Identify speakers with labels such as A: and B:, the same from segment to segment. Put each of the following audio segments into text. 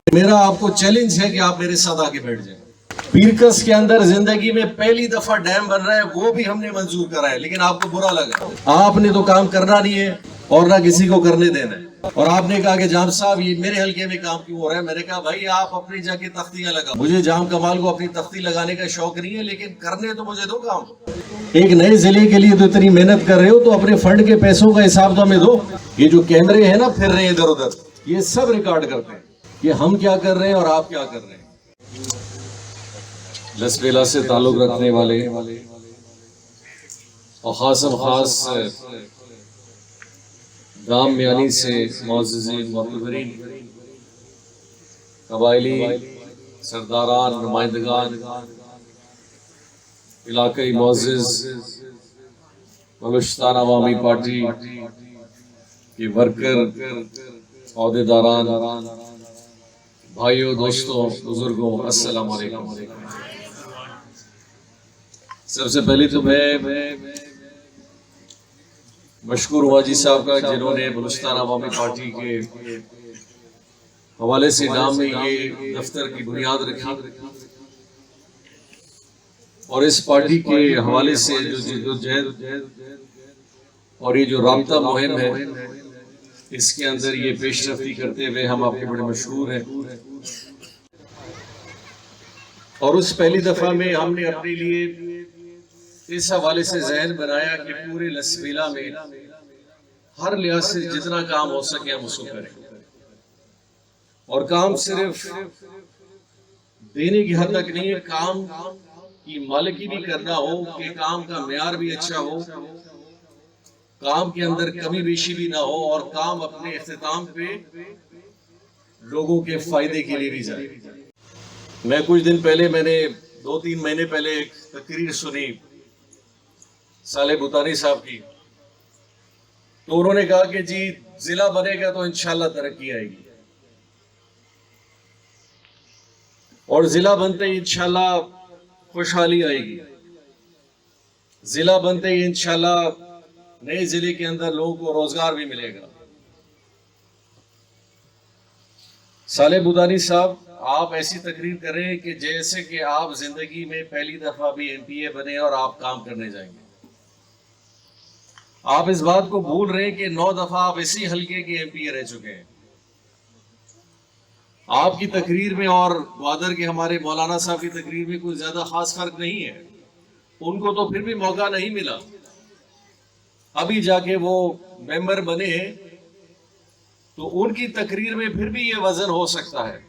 A: میرا آپ کو چیلنج ہے کہ آپ میرے ساتھ آگے بیٹھ جائیں. پیرکس کے اندر زندگی میں پہلی دفعہ ڈیم بن رہا ہے, وہ بھی ہم نے منظور کرا ہے, لیکن آپ کو برا لگا. آپ نے تو کام کرنا نہیں ہے اور نہ کسی کو کرنے دینا ہے. اور آپ نے کہا کہ جام صاحب یہ میرے حلقے میں کام کیوں ہو رہا ہے. میں نے کہا بھائی آپ اپنی جا کے تختیاں لگا. مجھے جام کمال کو اپنی تختی لگانے کا شوق نہیں ہے, لیکن کرنے تو مجھے دو کام. ایک نئے ضلع کے لیے تو اتنی محنت کر رہے ہو, تو اپنے فنڈ کے پیسوں کا حساب تو ہمیں دو. یہ جو کیمرے ہیں نا پھر رہے ہیں ادھر ادھر, یہ سب ریکارڈ کرتے ہیں کہ ہم کیا کر رہے ہیں اور آپ کیا کر رہے ہیں. لسبیلا سے تعلق رکھنے والے اور خاص گام میانی سے معززین معتبرین, قبائلی سرداران, نمائندگان, علاقائی معزز, بلوچستان عوامی پارٹی کے ورکر, عہدیداران, بھائیوں, دوستوں, بزرگوں, السلام علیکم. سب سے پہلے تو میں مشکور ہوا جی صاحب کا, جنہوں نے بلوچستان عوامی پارٹی کے حوالے سے نام میں یہ دفتر کی بنیاد رکھی, اور اس پارٹی کے حوالے سے جو جدوجہد اور یہ جو رابطہ مہم ہے, اس کے اندر یہ پیش رفتی کرتے ہوئے ہم آپ کے بڑے مشہور ہیں. اور اس پہلی دفعہ میں ہم نے اپنے لیے اس حوالے سے ذہن بنایا کہ پورے لسبیلا میں ہر لحاظ سے جتنا کام ہو سکے ہم اس کو کریں, اور کام صرف دینے کی حد تک نہیں ہے, کام کی مالکی بھی کرنا ہو کہ کام کا معیار بھی اچھا ہو, کام کے اندر کمی بیشی بھی نہ ہو, اور کام اپنے اختتام پہ لوگوں کے فائدے کے لیے بھی جائے. میں کچھ دن پہلے, میں نے 2-3 مہینے پہلے ایک تقریر سنی صالح بھوتانی صاحب کی, تو انہوں نے کہا کہ جی ضلع بنے گا تو انشاءاللہ ترقی آئے گی, اور ضلع بنتے ہی انشاءاللہ خوشحالی آئے گی, ضلع بنتے ہی انشاءاللہ نئے ضلع کے اندر لوگوں کو روزگار بھی ملے گا. صالح بھوتانی صاحب, آپ ایسی تقریر کریں کہ جیسے کہ آپ زندگی میں پہلی دفعہ بھی ایم پی اے بنے اور آپ کام کرنے جائیں گے. آپ اس بات کو بھول رہے ہیں کہ 9 دفعہ آپ اسی حلقے کے ایم پی اے رہ چکے ہیں. آپ کی تقریر میں اور گوادر کے ہمارے مولانا صاحب کی تقریر میں کوئی زیادہ خاص فرق نہیں ہے. ان کو تو پھر بھی موقع نہیں ملا, ابھی جا کے وہ ممبر بنے ہیں, تو ان کی تقریر میں پھر بھی یہ وزن ہو سکتا ہے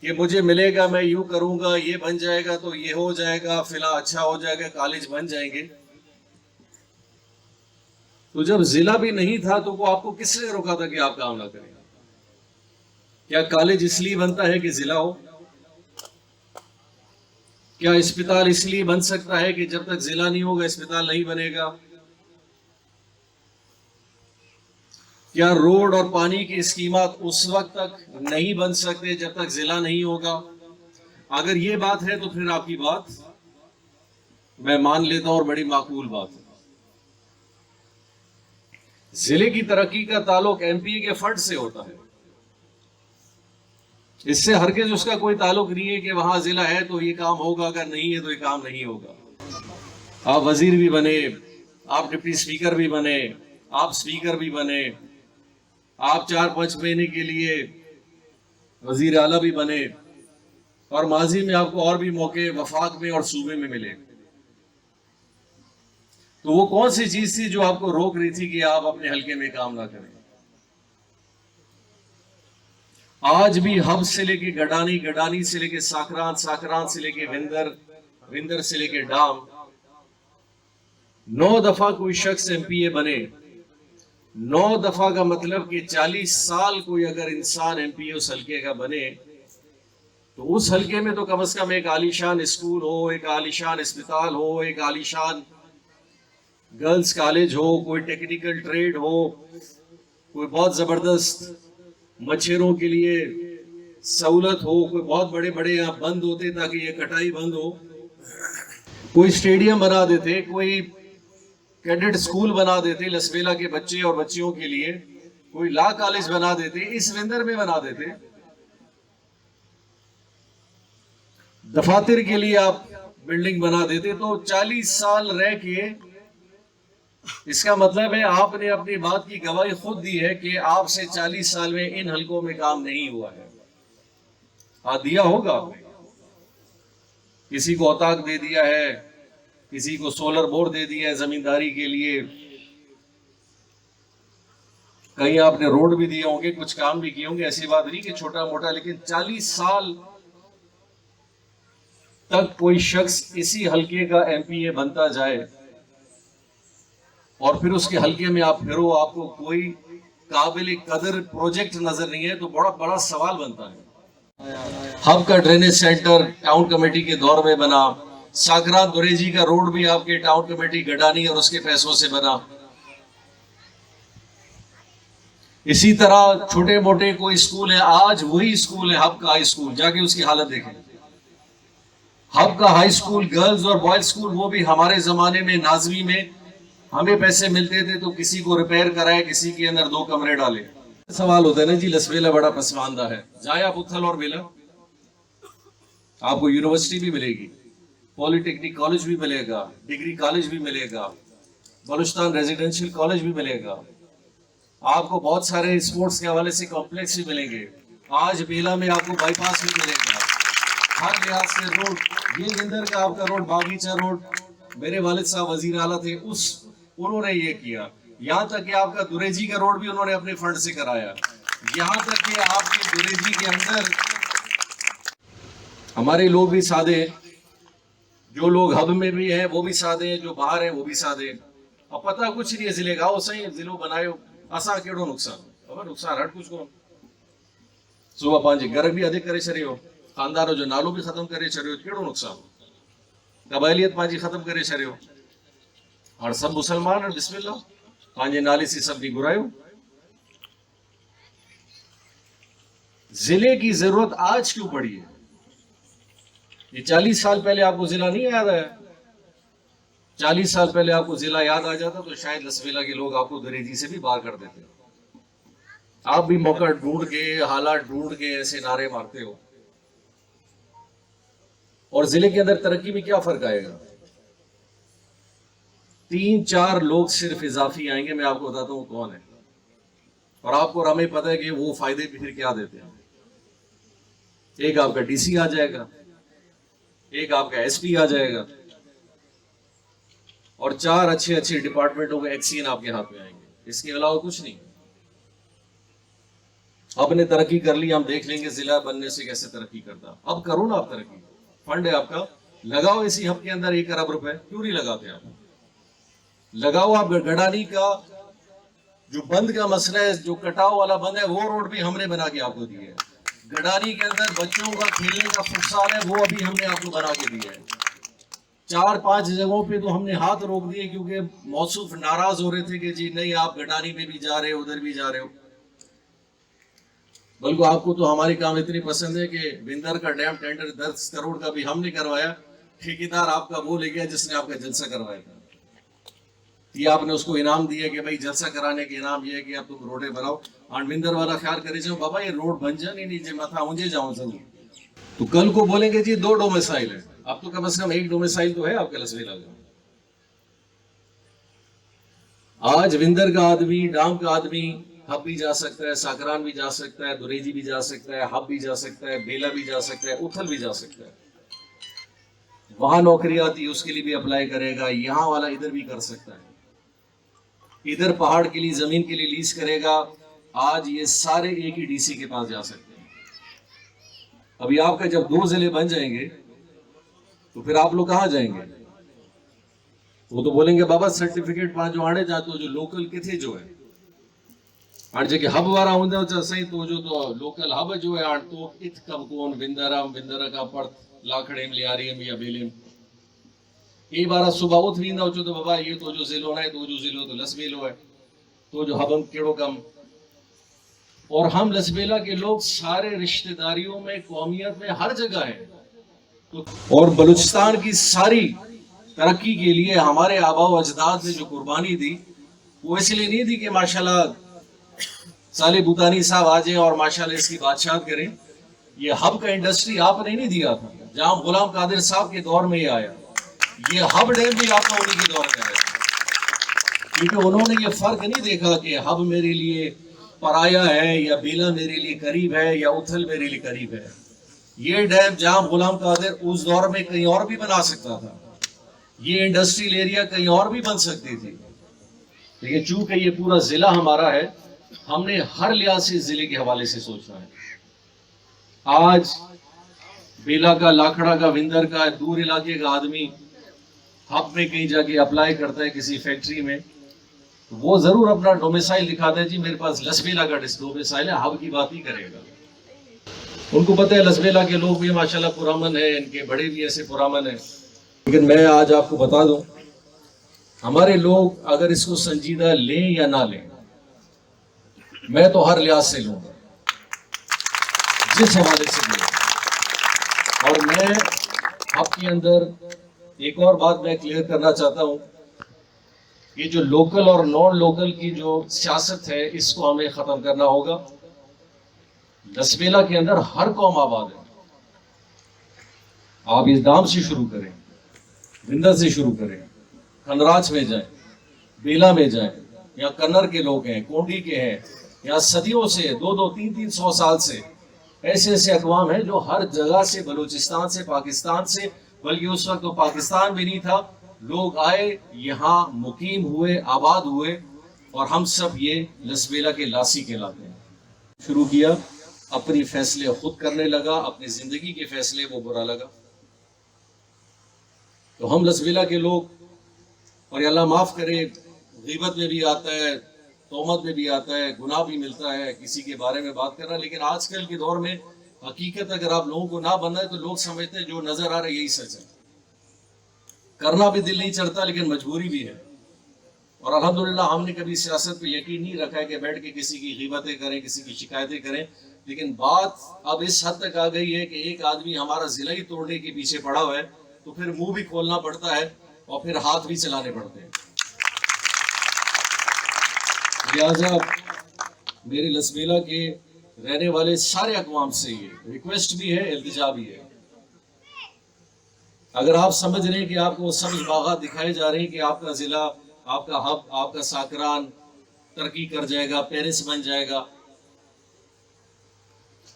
A: کہ مجھے ملے گا, میں یوں کروں گا, یہ بن جائے گا تو یہ ہو جائے گا, فلاں اچھا ہو جائے گا, کالج بن جائیں گے. تو جب ضلع بھی نہیں تھا تو وہ آپ کو کس نے روکا تھا کہ آپ کام نہ کریں؟ کیا کالج اس لیے بنتا ہے کہ ضلع ہو؟ کیا اسپتال اس لیے بن سکتا ہے کہ جب تک ضلع نہیں ہوگا اسپتال نہیں بنے گا؟ کیا روڈ اور پانی کی اسکیمات اس وقت تک نہیں بن سکتے جب تک ضلع نہیں ہوگا؟ اگر یہ بات ہے تو پھر آپ کی بات میں مان لیتا ہوں اور بڑی معقول بات ہے. ضلع کی ترقی کا تعلق ایم پی اے کے فنڈ سے ہوتا ہے, اس سے ہرگز اس کا کوئی تعلق نہیں ہے کہ وہاں ضلع ہے تو یہ کام ہوگا, اگر نہیں ہے تو یہ کام نہیں ہوگا. آپ وزیر بھی بنے, آپ ڈپٹی اسپیکر بھی بنے, آپ اسپیکر بھی بنے, آپ 4-5 مہینے کے لیے وزیر اعلیٰ بھی بنے, اور ماضی میں آپ کو اور بھی موقع وفاق میں اور صوبے میں ملے. تو وہ کون سی چیز تھی جو آپ کو روک رہی تھی کہ آپ اپنے حلقے میں کام نہ کریں؟ آج بھی ہب سے لے کے گڈانی, گڈانی سے لے کے ساکران, ساکران سے لے کے وندر, وندر سے لے کے ڈام, 9 دفعہ کوئی شخص ایم پی اے بنے. 9 دفعہ کا مطلب کہ 40 سال کوئی اگر انسان ایم پی اے اس حلقے کا بنے, تو اس حلقے میں تو کم از کم ایک عالیشان اسکول ہو, ایک عالیشان اسپتال ہو, ایک عالیشان گرلز کالج ہو, کوئی ٹیکنیکل ٹریڈ ہو, کوئی بہت زبردست مچھروں کے لیے سہولت ہو, کوئی بہت بڑے بڑے یہاں بند ہوتے تاکہ یہ کٹائی بند ہو, کوئی اسٹیڈیم بنا دیتے, کوئی کیڈٹ اسکول بنا دیتے لسبیلا کے بچے اور بچیوں کے لیے, کوئی لا کالج بنا دیتے, اس وندر میں بنا دیتے. دفاتر کے لیے آپ بلڈنگ بنا دیتے تو 40 سال رہ کے، اس کا مطلب ہے آپ نے اپنی بات کی گواہی خود دی ہے کہ آپ سے 40 سال میں ان حلقوں میں کام نہیں ہوا ہے. دیا ہوگا آپ نے. کسی کو اتاق دے دیا ہے، کسی کو سولر بورڈ دے دیا ہے زمینداری کے لیے، کہیں آپ نے روڈ بھی دیے ہوں گے، کچھ کام بھی کیے ہوں گے. ایسی بات نہیں کہ چھوٹا موٹا، لیکن 40 سال تک کوئی شخص اسی حلقے کا ایم پی اے بنتا جائے اور پھر اس کے حلقے میں آپ پھرو، آپ کو کوئی قابل قدر پروجیکٹ نظر نہیں ہے، تو بڑا بڑا سوال بنتا ہے. ہب کا ڈرینیج سینٹر ٹاؤن کمیٹی کے دور میں بنا، ساکرات دوریجی کا روڈ بھی آپ کے ٹاؤن کمیٹی گڈانی اور اس کے پیسوں سے بنا. اسی طرح چھوٹے موٹے کوئی اسکول ہے، آج وہی اسکول ہے ہب کا ہائی اسکول، جا کے اس کی حالت دیکھیں. ہب کا ہائی اسکول گرلز اور بوائز اسکول، وہ بھی ہمارے زمانے میں نازوی میں ہمیں پیسے ملتے تھے تو کسی کو ریپیئر کرائے، کسی کے اندر 2 کمرے ڈالے. سوال ہوتا ہے نا جی لسبیلا بڑا پسماندہ ہے. جائے آپ اتھل اور بیلا، آپ کو یونیورسٹی بھی ملے گی، پولی ٹیکنک کالج بھی ملے گا، ڈگری کالج بھی ملے گا، بلوچستان ریزیڈینشیل کالج بھی ملے گا. آپ کو بہت سارے اسپورٹس کے حوالے سے کمپلیکس بھی ملیں گے. آج بیلا میں آپ کو بائی پاس بھی ملے گا. ہر لحاظ سے روڈ، یہ گندر کا آپ کا روڈ، باغیچہ روڈ، میرے والد صاحب وزیر اعلیٰ تھے، انہوں نے یہ کیا. یہاں تک کہ آپ کا دوریجی کا روڈ بھی انہوں نے اپنے فنڈ سے کرایا. یہاں تک کہ آپ کے دوریجی کے اندر ہمارے لوگ بھی سادے ہیں، جو لوگ ہب میں بھی ہیں وہ بھی سادے ہیں، جو باہر ہیں وہ بھی سادے ہیں. اب پتہ کچھ نہیں ہے ضلع کا، وہ صحیح ضلع بنائے اساں کیڑو نقصان، اب نقصان ہٹ کچھ کو صبح 5 گھر بھی ادھک کرے چرے ہو، خاندانوں جو نالو بھی ختم کرے چرے ہو، کیڑو نقصان، قبائلیت پانچی ختم کرے چرے ہو، اور سب مسلمان ہیں. بسم اللہ پانچے نالے سے سب کی گرائیو. ضلع کی ضرورت آج کیوں پڑی ہے؟ یہ 40 سال پہلے آپ کو ضلع نہیں یاد آیا؟ 40 سال پہلے آپ کو ضلع یاد آ جاتا تو شاید لسبیلا کے لوگ آپ کو دریجی سے بھی باہر کر دیتے. آپ بھی موقع ڈھونڈ کے، حالات ڈھونڈ کے ایسے نعرے مارتے ہو. اور ضلع کے اندر ترقی میں کیا فرق آئے گا؟ 3-4 لوگ صرف اضافی آئیں گے، میں آپ کو بتاتا ہوں کون ہے، اور آپ کو ہمیں پتہ ہے کہ وہ فائدے بھی پھر کیا دیتے ہیں. ایک آپ کا ڈی سی آ جائے گا، ایک آپ کا ایس پی آ جائے گا، اور 4 اچھے ڈپارٹمنٹوں کے ایکسین آپ کے ہاتھ میں آئیں گے. اس کے علاوہ کچھ نہیں. آپ نے ترقی کر لی، ہم دیکھ لیں گے ضلع بننے سے کیسے ترقی کرتا. اب کرو نا آپ ترقی، فنڈ ہے آپ کا، لگاؤ اسی ہب کے اندر 1 ارب روپے. کیوں نہیں لگاتے آپ؟ لگاؤ. آپ گڈانی کا جو بند کا مسئلہ ہے، جو کٹاؤ والا بند ہے، وہ روڈ بھی ہم نے بنا کے آپ کو دی ہے. گڈانی کے اندر بچوں کا کھیلنے کا فٹسال ہے، وہ ابھی ہم نے آپ کو بنا کے دیا ہے. 4-5 جگہوں پہ تو ہم نے ہاتھ روک دیے کیونکہ موصوف ناراض ہو رہے تھے کہ جی نہیں آپ گڈانی میں بھی جا رہے ہو، ادھر بھی جا رہے ہو. بلکہ آپ کو تو ہماری کام اتنی پسند ہے کہ بندر کا ڈیم ٹینڈر 10 کروڑ کا بھی ہم نے کروایا، ٹھیکیدار آپ کا وہ لے گیا جس نے آپ کا جلسہ کروایا تھا. یہ آپ نے اس کو انعام دیا کہ بھائی جلسہ کرانے کے انعام یہ ہے کہ اب تم روڈیں بناؤ. بندر والا خیال کرے جاؤ بابا یہ روڈ بن جانے نیچے ماتھا اونجے جاؤں ضرور. تو کل کو بولیں گے جی 2 ڈومیسائل ہے، اب تو کم از کم 1 ڈومیسائل تو ہے آپ کے لسبیلا کا. آج وندر کا آدمی، ڈام کا آدمی ہب بھی جا سکتا ہے، ساکران بھی جا سکتا ہے، دوریجی بھی جا سکتا ہے، ہب بھی جا سکتا ہے، بیلا بھی جا سکتا ہے، اتھل بھی جا سکتا ہے. وہاں نوکری آتی ہے اس کے لیے بھی اپلائی کرے گا، یہاں والا ادھر بھی کر سکتا ہے. ادھر پہاڑ کے لیے زمین کے لیے لیز کرے گا. آج یہ سارے ایک ہی ڈی سی کے پاس جا سکتے ہیں. ابھی آپ کا جب 2 ضلع بن جائیں گے تو پھر آپ لوگ کہاں جائیں گے؟ وہ تو بولیں گے بابا سرٹیفکیٹ پانچ جو آڑے جاتے جو لوکل کے تھے جو ہے آڑ جے کہ ہب وارا ہوندے ہو صحیح تو جو تو لوکل ہب جو ہے آڑ تو ات کم کون بندرا کا پڑت لاکھڑیم لیاریم یا بیلیم ای بارا صبح اٹھ ویندا ہو تو بابا یہ تو جو ضلع ہے تو جو ضلع تو لسبیلو ہے تو جو ہبم کیڑو کم. اور ہم لسبیلا کے لوگ سارے رشتہ داریوں میں، قومیت میں، ہر جگہ ہیں. اور بلوچستان کی ساری ترقی کے لیے ہمارے آباء و اجداد نے جو قربانی دی وہ اس لیے نہیں دی کہ ماشاءاللہ صالح بوتانی صاحب آ جائیں اور ماشاءاللہ اس کی بادشاہت کریں، یہ ہب کا انڈسٹری آپ نے نہیں دیا تھا، جہاں غلام قادر صاحب کے دور میں یہ آیا. یہ ہب ڈیم بھی آپ کا انہی کے دور میں آیا، کیونکہ انہوں نے یہ فرق نہیں دیکھا کہ ہب میرے لیے پرایا ہے یا بیلا میرے لیے قریب ہے یا اتھل میرے لیے قریب ہے. یہ ڈیم جہاں غلام قادر اس دور میں کہیں اور بھی بنا سکتا تھا، یہ انڈسٹریل ایریا کہیں اور بھی بن سکتی تھی، لیکن چونکہ یہ پورا ضلع ہمارا ہے، ہم نے ہر لحاظ سے ضلع کے حوالے سے سوچنا ہے. آج بیلا کا، لاکھڑا کا، وندر کا، دور علاقے کا آدمی ہب میں کہیں جا کے اپلائی کرتا ہے کسی فیکٹری میں، وہ ضرور اپنا ڈومیسائل دکھاتا ہے، جی میرے پاس لسبیلا کا ڈومیسائل ہے، ہب کی بات ہی کرے گا. ان کو پتہ ہے لسبیلا کے لوگ بھی ماشاءاللہ پرامن ہیں، ان کے بڑے بھی ایسے پرامن ہیں. لیکن میں آج آپ کو بتا دوں، ہمارے لوگ اگر اس کو سنجیدہ لیں یا نہ لیں، میں تو ہر لحاظ سے لوں گا، جس حوالے سے لوں. اور میں آپ کے اندر ایک اور بات میں کلیئر کرنا چاہتا ہوں، یہ جو لوکل اور نان لوکل کی جو سیاست ہے، اس کو ہمیں ختم کرنا ہوگا. لسبیلا کے اندر ہر قوم آباد ہے. آپ اس دام سے شروع کریں، وندر سے شروع کریں، کھنراج میں جائیں، بیلا میں جائیں، یا کنر کے لوگ ہیں، کونڈی کے ہیں، یا صدیوں سے 200-300 سال سے ایسے ایسے اقوام ہیں جو ہر جگہ سے، بلوچستان سے، پاکستان سے، بلکہ اس وقت تو پاکستان بھی نہیں تھا، لوگ آئے، یہاں مقیم ہوئے، آباد ہوئے، اور ہم سب یہ لسبیلا کے لاسی کہلاتے ہیں. شروع کیا، اپنی فیصلے خود کرنے لگا، اپنی زندگی کے فیصلے وہ برا لگا. تو ہم لسبیلا کے لوگ، اور اللہ معاف کرے، غیبت میں بھی آتا ہے، تہمت میں بھی آتا ہے، گناہ بھی ملتا ہے کسی کے بارے میں بات کرنا. لیکن آج کل کے دور میں حقیقت اگر آپ لوگوں کو نہ بننا ہے تو لوگ سمجھتے ہیں جو نظر آ رہا ہے یہی سچ ہے. کرنا بھی دل نہیں چڑھتا، لیکن مجبوری بھی ہے. اور الحمدللہ ہم نے کبھی سیاست پہ یقین نہیں رکھا ہے کہ بیٹھ کے کسی کی غیبتیں کریں، کسی کی شکایتیں کریں. لیکن بات اب اس حد تک آ گئی ہے کہ ایک آدمی ہمارا ضلع ہی توڑنے کے پیچھے پڑا ہوا ہے تو پھر منہ بھی کھولنا پڑتا ہے اور پھر ہاتھ بھی چلانے پڑتے ہیں. لہٰذا میرے لسبیلا کے رہنے والے سارے اقوام سے یہ ریکویسٹ بھی ہے، التجا بھی ہے. اگر آپ سمجھ رہے ہیں کہ آپ کو سبز باغات دکھائے جا رہے ہیں کہ آپ کا ضلع، آپ کا ہب، آپ کا ساکران ترقی کر جائے گا، پیرس بن جائے گا.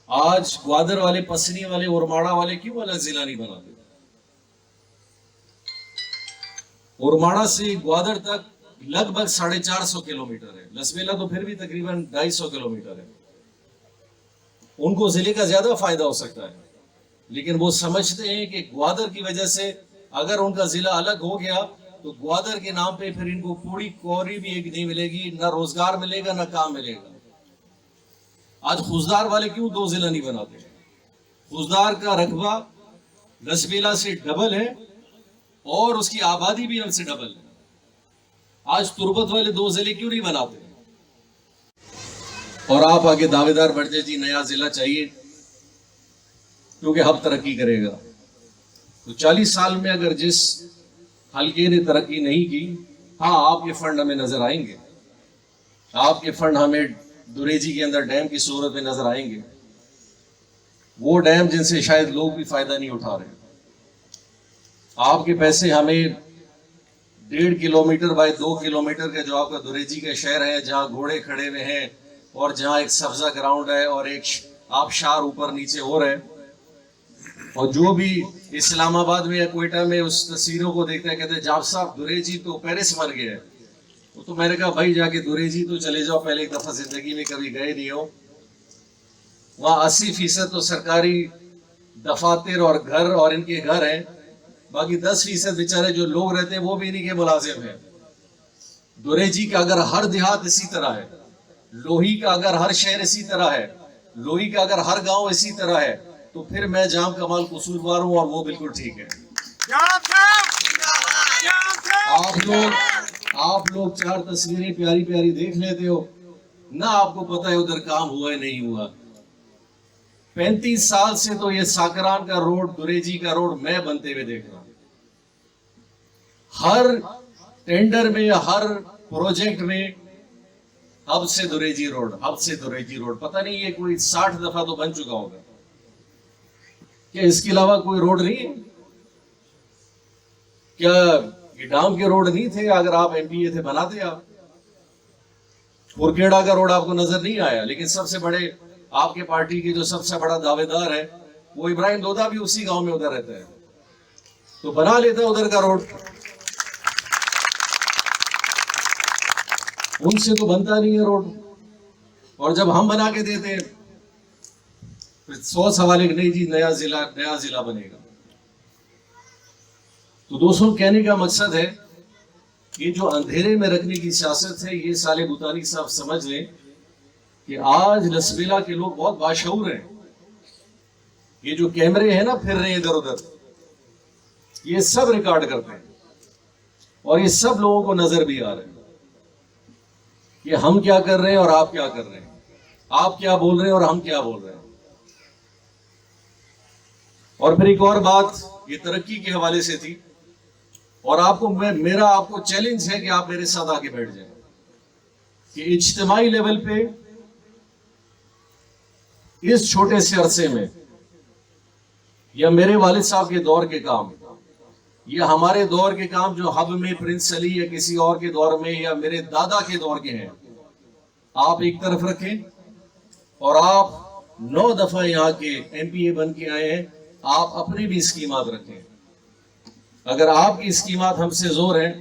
A: آج گوادر والے، پسنی والے، اورماڑا والے کیوں الگ ضلع نہیں بناتے؟ اورماڑا سے گوادر تک لگ بھگ 450 کلومیٹر ہے، لسبیلا تو پھر بھی تقریباً 250 کلومیٹر ہے. ان کو ضلع کا زیادہ فائدہ ہو سکتا ہے، لیکن وہ سمجھتے ہیں کہ گوادر کی وجہ سے اگر ان کا ضلع الگ ہو گیا تو گوادر کے نام پہ پھر ان کو پوری کوری بھی ایک نہیں ملے گی، نہ روزگار ملے گا، نہ کام ملے گا. آج خوزدار والے کیوں 2 ضلع نہیں بناتے؟ خوزدار کا رقبہ لسبیلا سے ڈبل ہے اور اس کی آبادی بھی ہم سے ڈبل ہے. آج تربت والے 2 ضلع کیوں نہیں بناتے؟ اور آپ آگے دعوے دار بڑھ جائے جی نیا ضلع چاہیے کیونکہ ہب ترقی کرے گا. تو 40 سال میں اگر جس حلقے نے ترقی نہیں کی، ہاں آپ کے فنڈ ہمیں نظر آئیں گے، آپ کے فنڈ ہمیں دوریجی کے اندر ڈیم کی صورت میں نظر آئیں گے، وہ ڈیم جن سے شاید لوگ بھی فائدہ نہیں اٹھا رہے. آپ کے پیسے ہمیں 1.5 کلومیٹر بائی 2 کلومیٹر کا جو آپ کا دوریجی کا شہر ہے، جہاں گھوڑے کھڑے ہوئے ہیں اور جہاں ایک سبزہ گراؤنڈ ہے اور ایک آبشار اوپر نیچے ہو رہے ہیں، اور جو بھی اسلام آباد میں یا کوئٹہ میں اس تصویروں کو دیکھتے ہیں کہتے ہیں جاب صاحب دوریجی تو پیرس بن گیا ہے. تو میں نے کہا بھائی جا کے دوریجی تو چلے جاؤ، پہلے ایک دفعہ زندگی میں کبھی گئے نہیں ہو. وہاں 80% تو سرکاری دفاتر اور گھر اور ان کے گھر ہیں، باقی 10% بیچارے جو لوگ رہتے ہیں وہ بھی انہیں کے ملازم ہیں. دوریجی کا اگر ہر دیہات اسی طرح ہے، لوہی کا اگر ہر شہر اسی طرح ہے، لوہی کا اگر ہر گاؤں اسی طرح ہے، تو پھر میں جام کمال قصوروار ہوں اور وہ بالکل ٹھیک ہے. آپ لوگ 4 تصویریں پیاری پیاری دیکھ لیتے ہو، نہ آپ کو پتہ ہے ادھر کام ہوا ہے نہیں ہوا. 35 سال سے تو یہ ساکران کا روڈ، دوریجی کا روڈ میں بنتے ہوئے دیکھ رہا ہوں. ہر ٹینڈر میں، ہر پروجیکٹ میں ہب سے دوریجی روڈ، ہب سے دوریجی روڈ، پتہ نہیں یہ کوئی 60 دفعہ تو بن چکا ہوگا. کیا اس کے علاوہ کوئی روڈ نہیں ہے؟ کیا یہ ڈام کے روڈ نہیں تھے؟ اگر آپ ایم پی اے تھے بناتے آپ. کورکیڑا کا روڈ آپ کو نظر نہیں آیا، لیکن سب سے بڑے آپ کے پارٹی کے جو سب سے بڑا دعوے دار ہے وہ ابراہیم لودھا بھی اسی گاؤں میں ادھر رہتا ہے، تو بنا لیتا ادھر کا روڈ. ان سے تو بنتا نہیں ہے روڈ، اور جب ہم بنا کے دیتے ہیں پھر 100 سوال ایک نہیں جی نیا ضلع بنے گا. تو دوستوں کہنے کا مقصد ہے یہ جو اندھیرے میں رکھنے کی سیاست ہے، یہ صالح بھوتانی صاحب سمجھ لیں کہ آج لسبیلا کے لوگ بہت باشعور ہیں. یہ جو کیمرے ہیں نا پھر رہے ہیں ادھر ادھر، یہ سب ریکارڈ کرتے ہیں اور یہ سب لوگوں کو نظر بھی آ رہے ہیں کہ ہم کیا کر رہے ہیں اور آپ کیا کر رہے ہیں، آپ کیا بول رہے ہیں اور ہم کیا بول رہے ہیں. اور پھر ایک اور بات یہ ترقی کے حوالے سے تھی، اور میرا آپ کو چیلنج ہے کہ آپ میرے ساتھ آ کے بیٹھ جائیں کہ اجتماعی لیول پہ اس چھوٹے سے عرصے میں یا میرے والد صاحب کے دور کے کام یا ہمارے دور کے کام جو حب میں پرنس علی یا کسی اور کے دور میں یا میرے دادا کے دور کے ہیں، آپ ایک طرف رکھیں. اور آپ 9 دفعہ یہاں کے ایم پی اے بن کے آئے ہیں، آپ اپنے بھی اسکیمات رکھیں. اگر آپ کی اسکیمات ہم سے زور ہیں،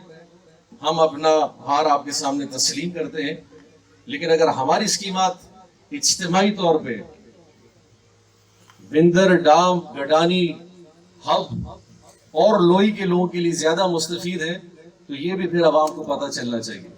A: ہم اپنا ہار آپ کے سامنے تسلیم کرتے ہیں. لیکن اگر ہماری اسکیمات اجتماعی طور پہ بندر، ڈام، گڈانی، ہب اور لوئی کے لوگوں کے لیے زیادہ مستفید ہے تو یہ بھی پھر عوام کو پتہ چلنا چاہیے.